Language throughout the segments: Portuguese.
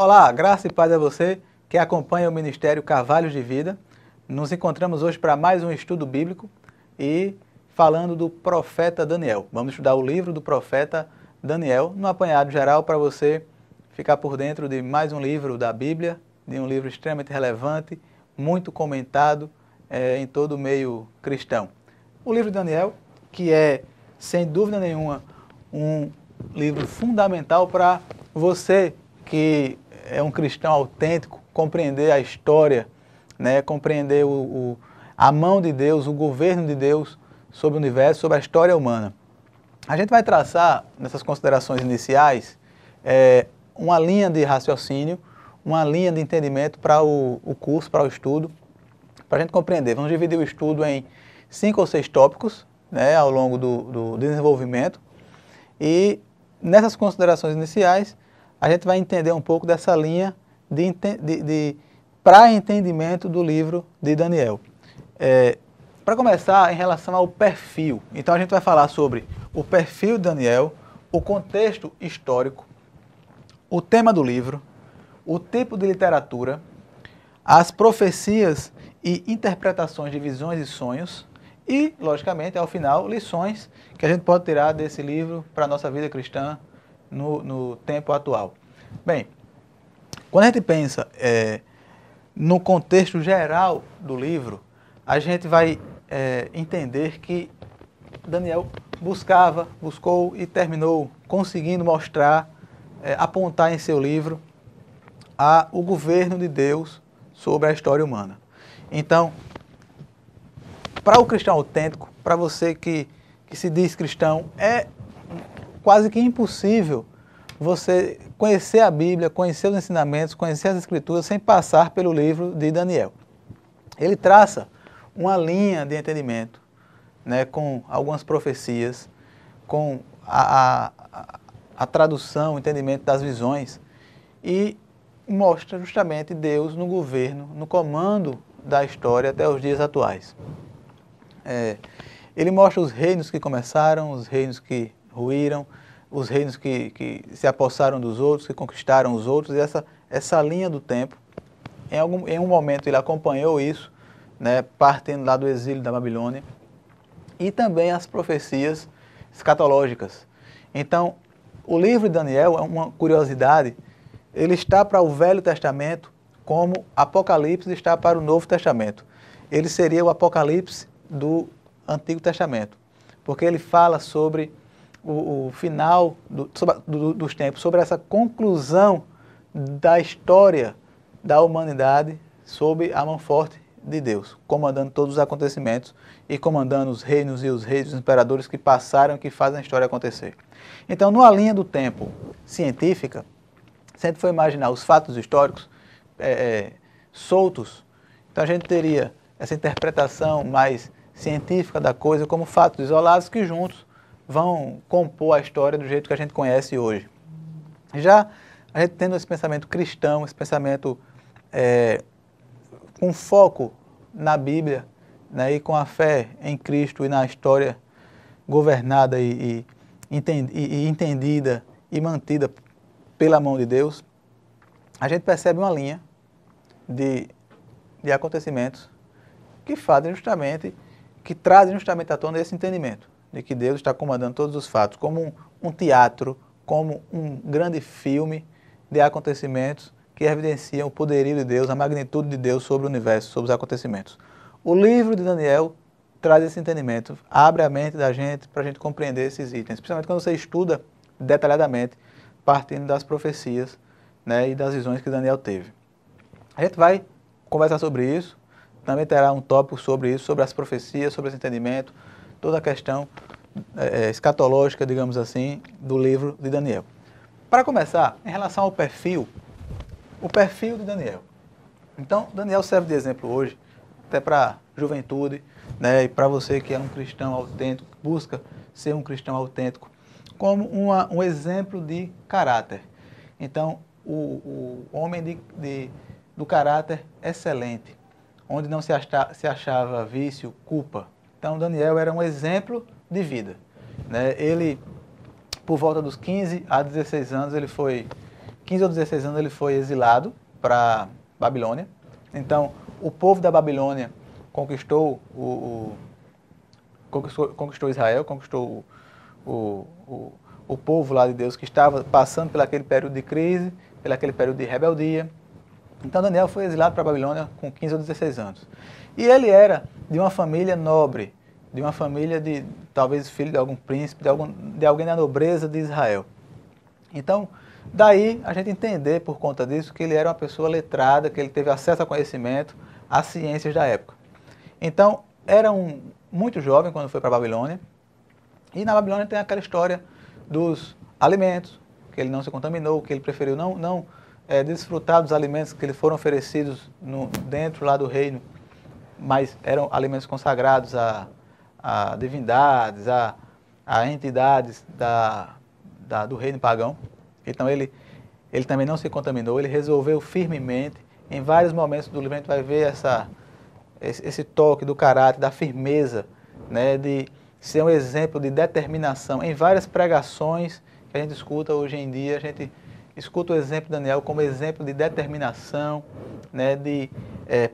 Olá, graça e paz a você que acompanha o Ministério Carvalhos de Vida. Nos encontramos hoje para mais um estudo bíblico e falando do profeta Daniel. Vamos estudar o livro do profeta Daniel, no apanhado geral para você ficar por dentro de mais um livro da Bíblia, de um livro extremamente relevante, muito comentado em todo o meio cristão. O livro de Daniel, que é, sem dúvida nenhuma, um livro fundamental para você que é um cristão autêntico, compreender a história, né, compreender a mão de Deus, o governo de Deus sobre o universo, sobre a história humana. A gente vai traçar, nessas considerações iniciais, uma linha de raciocínio, uma linha de entendimento para o curso, para o estudo, para a gente compreender. Vamos dividir o estudo em 5 ou 6 tópicos, né, ao longo do desenvolvimento. E nessas considerações iniciais, a gente vai entender um pouco dessa linha para entendimento do livro de Daniel. Para começar, em relação ao perfil. Então a gente vai falar sobre o perfil de Daniel, o contexto histórico, o tema do livro, o tipo de literatura, as profecias e interpretações de visões e sonhos e, logicamente, ao final, lições que a gente pode tirar desse livro para a nossa vida cristã no tempo atual. Bem, quando a gente pensa no contexto geral do livro, a gente vai entender que Daniel buscou e terminou conseguindo mostrar, apontar em seu livro o governo de Deus sobre a história humana. Então, para o cristão autêntico, para você que se diz cristão, é quase que impossível você conhecer a Bíblia, conhecer os ensinamentos, conhecer as Escrituras sem passar pelo livro de Daniel. Ele traça uma linha de entendimento, né, com algumas profecias, com a tradução, o entendimento das visões e mostra justamente Deus no governo, no comando da história até os dias atuais. Ele mostra os reinos que começaram, os reinos que ruíram, os reinos que se apossaram dos outros, que conquistaram os outros, e essa linha do tempo, em um momento ele acompanhou isso, né, partindo lá do exílio da Babilônia, e também as profecias escatológicas. Então, o livro de Daniel é uma curiosidade, ele está para o Velho Testamento como Apocalipse está para o Novo Testamento. Ele seria o Apocalipse do Antigo Testamento, porque ele fala sobre o final dos tempos, sobre essa conclusão da história da humanidade sob a mão forte de Deus, comandando todos os acontecimentos e comandando os reinos e os reis, os imperadores que passaram e que fazem a história acontecer. Então, numa linha do tempo científica, se a gente for imaginar os fatos históricos soltos, então a gente teria essa interpretação mais científica da coisa como fatos isolados que juntos vão compor a história do jeito que a gente conhece hoje. Já a gente tendo esse pensamento cristão, esse pensamento com foco na Bíblia, né, e com a fé em Cristo e na história governada e entendida e mantida pela mão de Deus, a gente percebe uma linha de acontecimentos que trazem justamente à tona esse entendimento de que Deus está comandando todos os fatos, como um teatro, como um grande filme de acontecimentos que evidenciam o poderio de Deus, a magnitude de Deus sobre o universo, sobre os acontecimentos. O livro de Daniel traz esse entendimento, abre a mente da gente para a gente compreender esses itens, principalmente quando você estuda detalhadamente, partindo das profecias, né, e das visões que Daniel teve. A gente vai conversar sobre isso, também terá um tópico sobre isso, sobre as profecias, sobre esse entendimento, toda a questão escatológica, digamos assim, do livro de Daniel. Para começar, em relação ao perfil, o perfil de Daniel. Então, Daniel serve de exemplo hoje, até para a juventude, né, e para você que é um cristão autêntico, busca ser um cristão autêntico, como um exemplo de caráter. Então, o homem do caráter excelente, onde não se achava vício, culpa. Então, Daniel era um exemplo de vida, né? Ele, por volta dos 15 a 16 anos, ele foi 15 ou 16 anos ele foi exilado para Babilônia. Então, o povo da Babilônia conquistou conquistou Israel, conquistou o povo lá de Deus que estava passando por aquele período de crise, por aquele período de rebeldia. Então Daniel foi exilado para a Babilônia com 15 ou 16 anos. E ele era de uma família nobre, de uma família de, talvez, filho de algum príncipe, de alguém da nobreza de Israel. Então, daí a gente entender, por conta disso, que ele era uma pessoa letrada, que ele teve acesso a conhecimento, às ciências da época. Então, era muito jovem quando foi para a Babilônia, e na Babilônia tem aquela história dos alimentos, que ele não se contaminou, que ele preferiu não desfrutar dos alimentos que lhe foram oferecidos dentro lá do reino, mas eram alimentos consagrados a divindades, a entidades do reino pagão. Então ele também não se contaminou, ele resolveu firmemente. Em vários momentos do livro a gente vai ver esse toque do caráter, da firmeza, né, de ser um exemplo de determinação. Em várias pregações que a gente escuta hoje em dia, a gente escuta o exemplo de Daniel como exemplo de determinação, né, de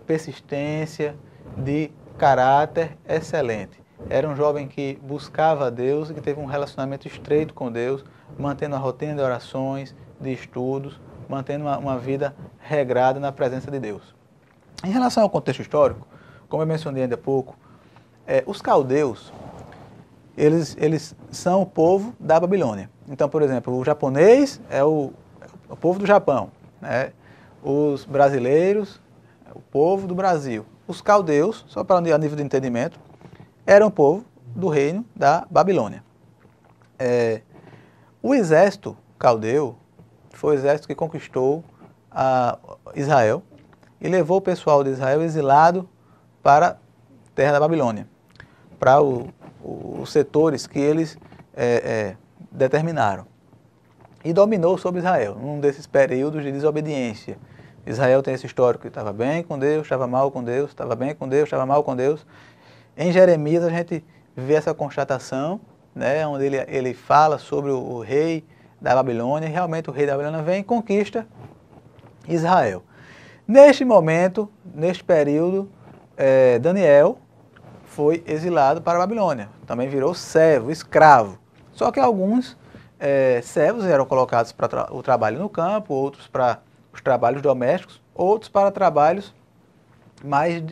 persistência, de caráter excelente. Era um jovem que buscava a Deus e que teve um relacionamento estreito com Deus, mantendo uma rotina de orações, de estudos, mantendo uma vida regrada na presença de Deus. Em relação ao contexto histórico, como eu mencionei ainda há pouco, os caldeus, eles são o povo da Babilônia. Então, por exemplo, o japonês é o povo do Japão, né? Os brasileiros, o povo do Brasil. Os caldeus, só para a nível de entendimento, eram o povo do reino da Babilônia. O exército caldeu foi o exército que conquistou Israel e levou o pessoal de Israel exilado para a terra da Babilônia, para os setores que eles determinaram. E dominou sobre Israel, num desses períodos de desobediência. Israel tem esse histórico que estava bem com Deus, estava mal com Deus, estava bem com Deus, estava mal com Deus. Em Jeremias a gente vê essa constatação, né, onde ele fala sobre o rei da Babilônia, e realmente o rei da Babilônia vem e conquista Israel. Neste momento, neste período, Daniel foi exilado para a Babilônia, também virou servo, escravo. Só que alguns servos eram colocados para o trabalho no campo, outros para os trabalhos domésticos, outros para trabalhos mais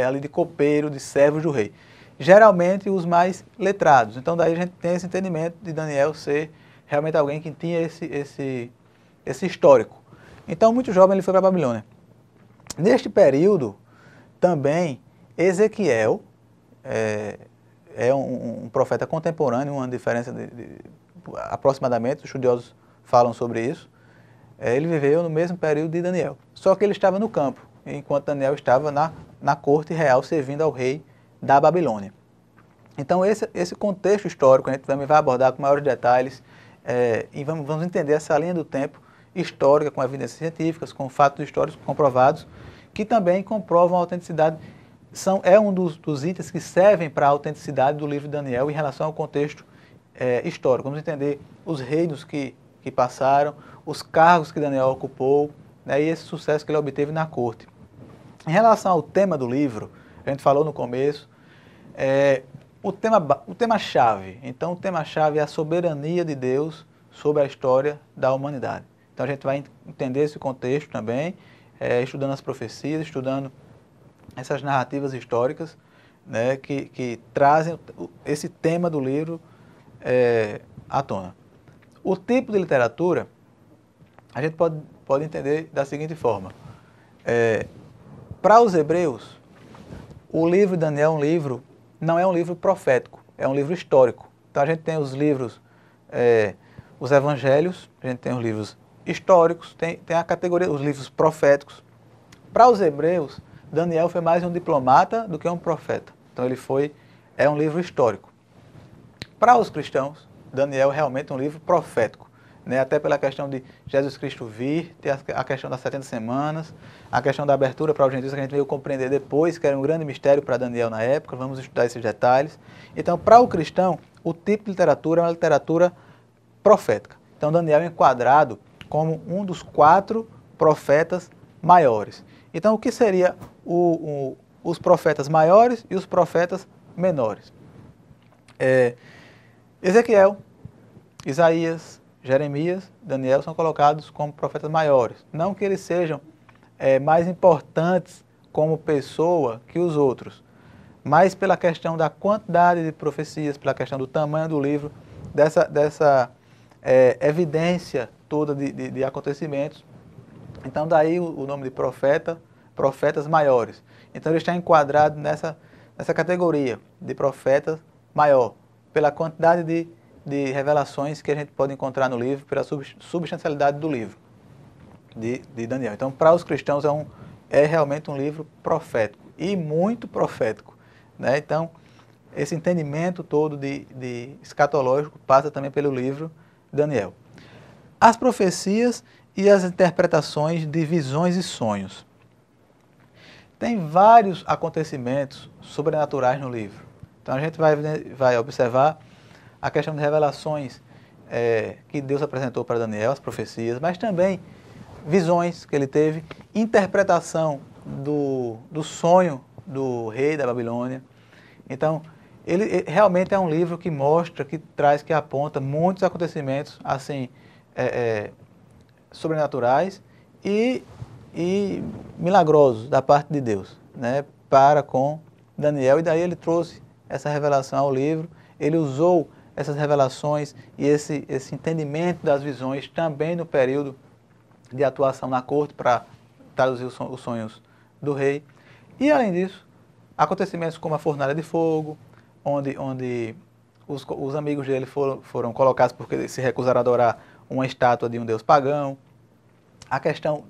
ali de copeiro, de servos do rei. Geralmente os mais letrados. Então daí a gente tem esse entendimento de Daniel ser realmente alguém que tinha esse histórico. Então muito jovem ele foi para a Babilônia. Neste período também Ezequiel é um profeta contemporâneo, uma diferença aproximadamente, os estudiosos falam sobre isso. Ele viveu no mesmo período de Daniel, só que ele estava no campo, enquanto Daniel estava na corte real servindo ao rei da Babilônia. Então esse contexto histórico a gente também vai abordar com maiores detalhes e vamos entender essa linha do tempo histórica com evidências científicas, com fatos históricos comprovados, que também comprovam a autenticidade, é um dos itens que servem para a autenticidade do livro de Daniel em relação ao contexto histórico. Vamos entender os reinos que passaram, os cargos que Daniel ocupou, né, e esse sucesso que ele obteve na corte. Em relação ao tema do livro, a gente falou no começo, o tema-chave. Então, o tema-chave é a soberania de Deus sobre a história da humanidade. Então, a gente vai entender esse contexto também, estudando as profecias, estudando essas narrativas históricas, né, que trazem esse tema do livro à tona. O tipo de literatura, a gente pode entender da seguinte forma. Para os hebreus, o livro de Daniel não é um livro profético, é um livro histórico. Então a gente tem os livros, os evangelhos, a gente tem os livros históricos, tem a categoria, os livros proféticos. Para os hebreus, Daniel foi mais um diplomata do que um profeta. Então ele é um livro histórico. Para os cristãos, Daniel é realmente um livro profético, né? Até pela questão de Jesus Cristo vir, ter a questão das 70 semanas, a questão da abertura para os gentios, que a gente veio compreender depois, que era um grande mistério para Daniel na época, vamos estudar esses detalhes. Então, para o cristão, o tipo de literatura é uma literatura profética. Então, Daniel é enquadrado como um dos 4 profetas maiores. Então, o que seria os profetas maiores e os profetas menores? Ezequiel, Isaías, Jeremias, Daniel são colocados como profetas maiores. Não que eles sejam mais importantes como pessoa que os outros, mas pela questão da quantidade de profecias, pela questão do tamanho do livro, dessa evidência toda de acontecimentos. Então daí o nome de profetas maiores. Então ele está enquadrado nessa categoria de profetas maior, pela quantidade de revelações que a gente pode encontrar no livro, pela substancialidade do livro de Daniel. Então, para os cristãos é realmente um livro profético, e muito profético, né? Então, esse entendimento todo de escatológico passa também pelo livro de Daniel. As profecias e as interpretações de visões e sonhos. Tem vários acontecimentos sobrenaturais no livro. Então, a gente vai observar a questão de revelações que Deus apresentou para Daniel, as profecias, mas também visões que ele teve, interpretação do sonho do rei da Babilônia. Então, ele realmente é um livro que mostra, que traz, que aponta muitos acontecimentos assim sobrenaturais e milagrosos da parte de Deus, né, para com Daniel. E daí ele trouxe essa revelação ao livro, ele usou essas revelações e esse entendimento das visões também no período de atuação na corte para traduzir os sonhos do rei. E além disso, acontecimentos como a fornalha de fogo, onde os amigos dele foram colocados porque se recusaram a adorar uma estátua de um deus pagão. A questão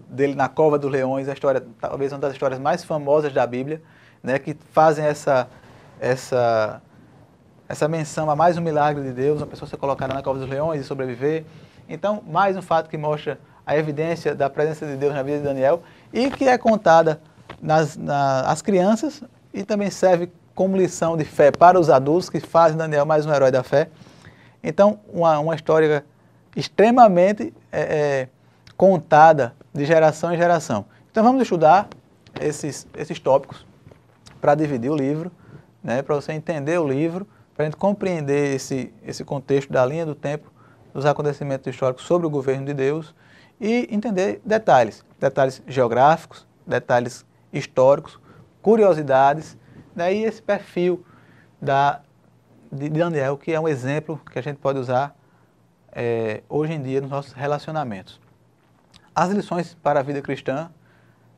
dele na cova dos leões, a história, talvez uma das histórias mais famosas da Bíblia, né, que fazem essa menção a mais um milagre de Deus, uma pessoa ser colocada na cova dos leões e sobreviver. Então, mais um fato que mostra a evidência da presença de Deus na vida de Daniel e que é contada às crianças e também serve como lição de fé para os adultos, que fazem Daniel mais um herói da fé. Então, uma história extremamente contada de geração em geração. Então, vamos estudar esses tópicos para dividir o livro, né, para você entender o livro, para a gente compreender esse contexto da linha do tempo, dos acontecimentos históricos sobre o governo de Deus e entender detalhes geográficos, detalhes históricos, curiosidades, né, e esse perfil de Daniel, que é um exemplo que a gente pode usar hoje em dia nos nossos relacionamentos. As lições para a vida cristã,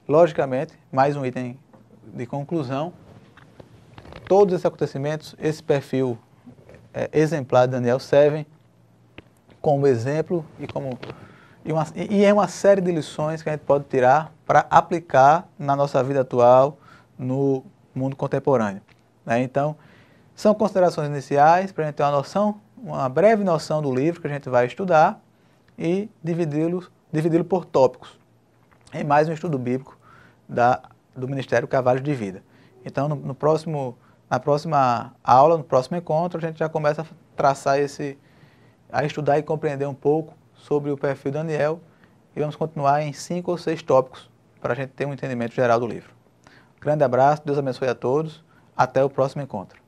logicamente, mais um item de conclusão. Todos esses acontecimentos, esse perfil exemplar de Daniel servem como exemplo e é uma série de lições que a gente pode tirar para aplicar na nossa vida atual, no mundo contemporâneo, né? Então, são considerações iniciais para a gente ter uma breve noção do livro que a gente vai estudar e dividi-lo por tópicos, em mais um estudo bíblico do Ministério Carvalho de Vida. Então, na próxima aula, no próximo encontro, a gente já começa a traçar a estudar e compreender um pouco sobre o perfil de Daniel e vamos continuar em 5 ou 6 tópicos para a gente ter um entendimento geral do livro. Grande abraço, Deus abençoe a todos, até o próximo encontro.